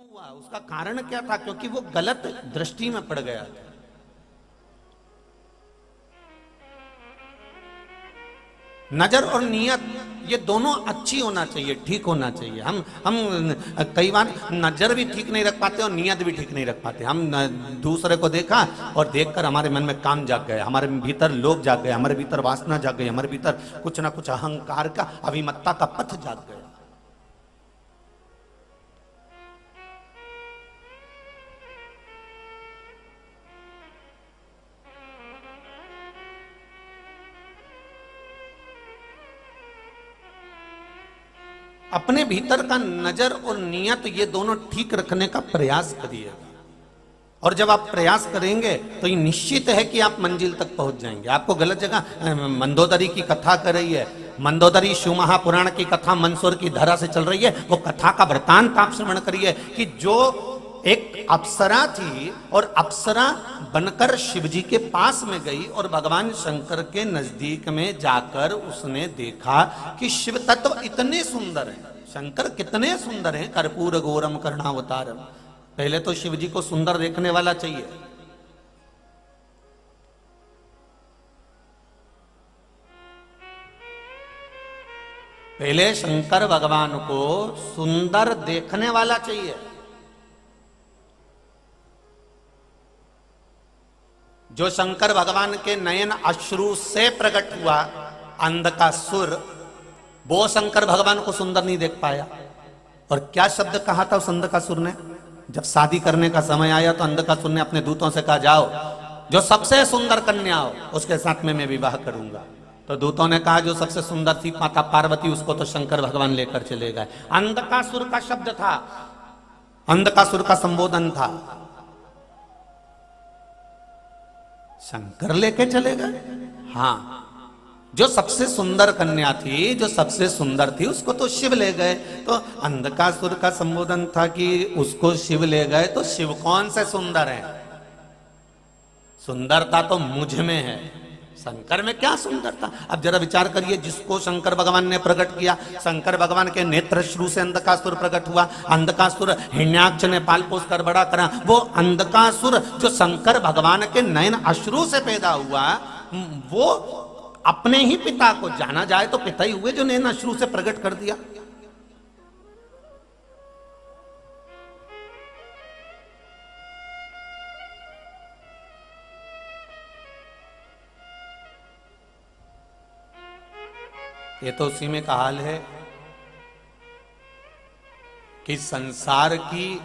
हुआ, उसका कारण क्या था? क्योंकि वो गलत दृष्टि में पड़ गया था। नजर और नियत ये दोनों अच्छी होना चाहिए, ठीक होना चाहिए। हम कई बार नजर भी ठीक नहीं रख पाते और नियत भी ठीक नहीं रख पाते। दूसरे को देखा और देखकर हमारे मन में काम जाग गया, हमारे भीतर लोभ जाग गए, हमारे भीतर वासना जाग गई, हमारे भीतर कुछ ना कुछ अहंकार का, अभिमत्ता का पथ जाग गया। अपने भीतर का नजर और नियत ये दोनों ठीक रखने का प्रयास करिए। और जब आप प्रयास करेंगे तो ये निश्चित है कि आप मंजिल तक पहुंच जाएंगे। आपको गलत जगह, मंदोदरी की कथा कर रही है, मंदोदरी शिव महापुराण की कथा मंदसौर की धरा से चल रही है। वो कथा का वृतांत आप श्रवण करिए कि जो एक अप्सरा थी और अप्सरा बनकर शिवजी के पास में गई और भगवान शंकर के नजदीक में जाकर उसने देखा कि शिव तत्व इतने सुंदर हैं, शंकर कितने सुंदर हैं, कर्पूर गौरम कर्णावतारम। पहले तो शिवजी को सुंदर देखने वाला चाहिए। पहले शंकर भगवान को सुंदर देखने वाला चाहिए। जो शंकर भगवान के नयन अश्रु से प्रकट हुआ अंधकासुर, वो शंकर भगवान को सुंदर नहीं देख पाया। और क्या शब्द कहा था उस अंधकासुर ने? जब शादी करने का समय आया तो अंधकासुर ने अपने दूतों से कहा, जाओ जो सबसे सुंदर कन्या हो उसके साथ में मैं विवाह करूंगा। तो दूतों ने कहा जो सबसे सुंदर थी माता पार्वती, उसको तो शंकर भगवान लेकर चले गए। अंधकासुर का शब्द था, अंधकासुर का संबोधन था, शंकर लेके चले गए। हाँ, जो सबसे सुंदर कन्या थी, जो सबसे सुंदर थी, उसको तो शिव ले गए। तो अंधकासुर का संबोधन था कि उसको शिव ले गए तो शिव कौन से सुंदर है? सुंदरता तो मुझ में है, शंकर में क्या सुंदरता? अब जरा विचार करिए, जिसको शंकर भगवान ने प्रकट किया, शंकर भगवान के नेत्र श्रु से अंधकासुर प्रकट हुआ, अंधकासुर हिरण्याक्ष ने पाल पोस कर बड़ा करा। वो अंधकासुर जो शंकर भगवान के नयन अश्रु से पैदा हुआ, वो अपने ही पिता को, जाना जाए तो पिता ही हुए जो नयन अश्रु से प्रकट कर दिया। ये तो उसी में का हाल है कि संसार की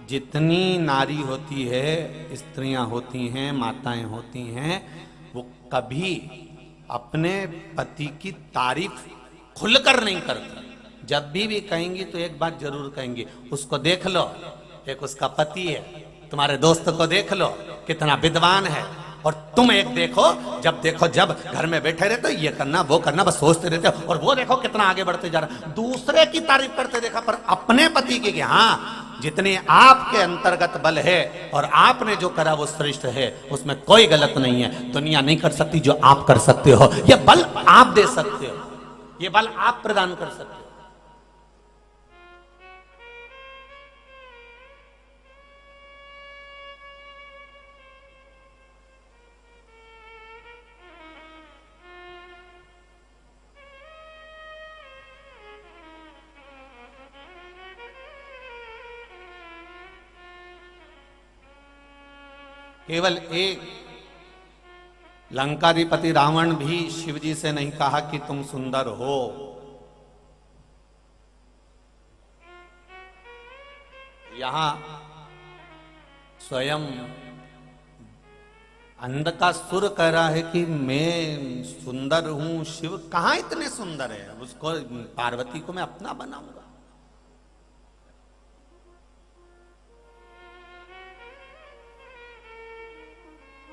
जितनी नारी होती है, स्त्रियां होती हैं, माताएं होती हैं, वो कभी अपने पति की तारीफ खुलकर नहीं करती। जब भी कहेंगी तो एक बात जरूर कहेंगी, उसको देख लो, एक उसका पति है, तुम्हारे दोस्त को देख लो कितना विद्वान है, और तुम एक देखो, जब घर में बैठे रहते हो ये करना वो करना, बस सोचते रहते हो, और वो देखो कितना आगे बढ़ते जा रहा। दूसरे की तारीफ करते देखा, पर अपने पति की कि हाँ, जितने आपके अंतर्गत बल है और आपने जो करा वो श्रेष्ठ है, उसमें कोई गलत नहीं है। दुनिया नहीं कर सकती जो आप कर सकते हो। ये बल आप दे सकते हो, ये बल आप प्रदान कर सकते हो। केवल एक लंकाधिपति रावण भी शिवजी से नहीं कहा कि तुम सुंदर हो। यहां स्वयं अंधकासुर कह रहा है कि मैं सुंदर हूं, शिव कहां इतने सुंदर है, उसको पार्वती को मैं अपना बनाऊंगा।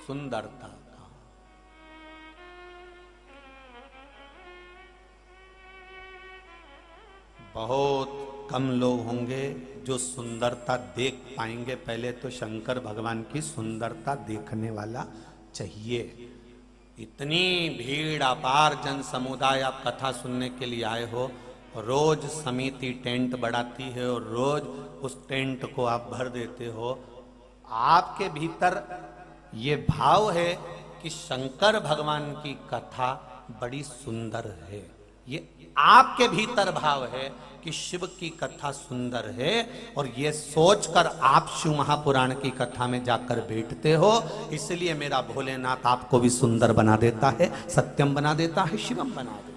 सुंदरता का बहुत कम लोग होंगे जो सुंदरता देख पाएंगे। पहले तो शंकर भगवान की सुंदरता देखने वाला चाहिए। इतनी भीड़, अपार जन समुदाय आप कथा सुनने के लिए आए हो, रोज समिति टेंट बढ़ाती है और रोज उस टेंट को आप भर देते हो। आपके भीतर ये भाव है कि शंकर भगवान की कथा बड़ी सुंदर है, ये आपके भीतर भाव है कि शिव की कथा सुंदर है, और ये सोचकर आप शिव महापुराण की कथा में जाकर बैठते हो। इसलिए मेरा भोलेनाथ आपको भी सुंदर बना देता है, सत्यम बना देता है, शिवम बना देता है।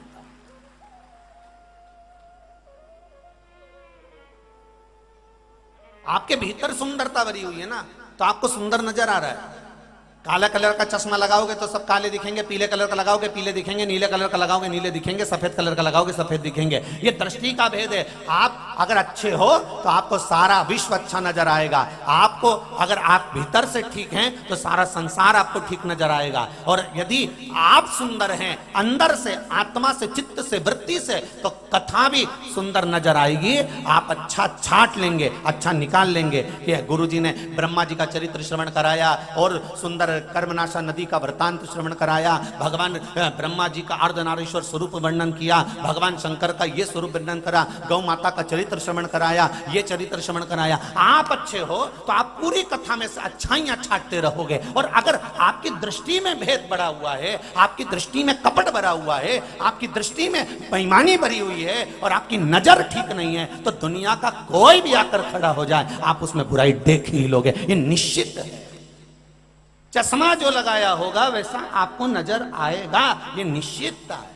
आपके भीतर सुंदरता भरी हुई है ना, तो आपको सुंदर नजर आ रहा है। काला कलर का चश्मा लगाओगे तो सब काले दिखेंगे, पीले कलर का लगाओगे पीले दिखेंगे, नीले कलर का लगाओगे नीले दिखेंगे, सफेद कलर का लगाओगे सफेद दिखेंगे। ये दृष्टि का भेद है। आप अगर अच्छे हो तो आपको सारा विश्व अच्छा नजर आएगा। आपको अगर आप भीतर से ठीक हैं तो सारा संसार आपको ठीक नजर आएगा। और यदि आप सुंदर हैं अंदर से, आत्मा से, चित्त से, वृत्ति से, तो कथा भी सुंदर नजर आएगी। आप अच्छा छाट लेंगे, अच्छा निकाल लेंगे। कि गुरु जी ने ब्रह्मा जी का चरित्र श्रवण कराया और सुंदर कर्मनाशा नदी का वृतांत श्रवण कराया, भगवान ब्रह्मा जी का अर्धनारीश्वर स्वरूप वर्णन किया, भगवान शंकर का ये स्वरूप वर्णन करा, गौ माता का चरित्र श्रवण कराया, ये चरित्र श्रवण कराया। आप अच्छे हो तो आप पूरी कथा में से अच्छाइयां छाटते रहोगे। और अगर आपकी दृष्टि में भेद बढ़ा हुआ है, आपकी दृष्टि में कपट भरा हुआ है, आपकी दृष्टि में बेईमानी भरी हुई है और आपकी नजर ठीक नहीं है, तो दुनिया का कोई भी आकर खड़ा हो जाए आप उसमें बुराई देख ही लोगे, ये निश्चित है। चश्मा जो लगाया होगा वैसा आपको नजर आएगा, ये निश्चितता है।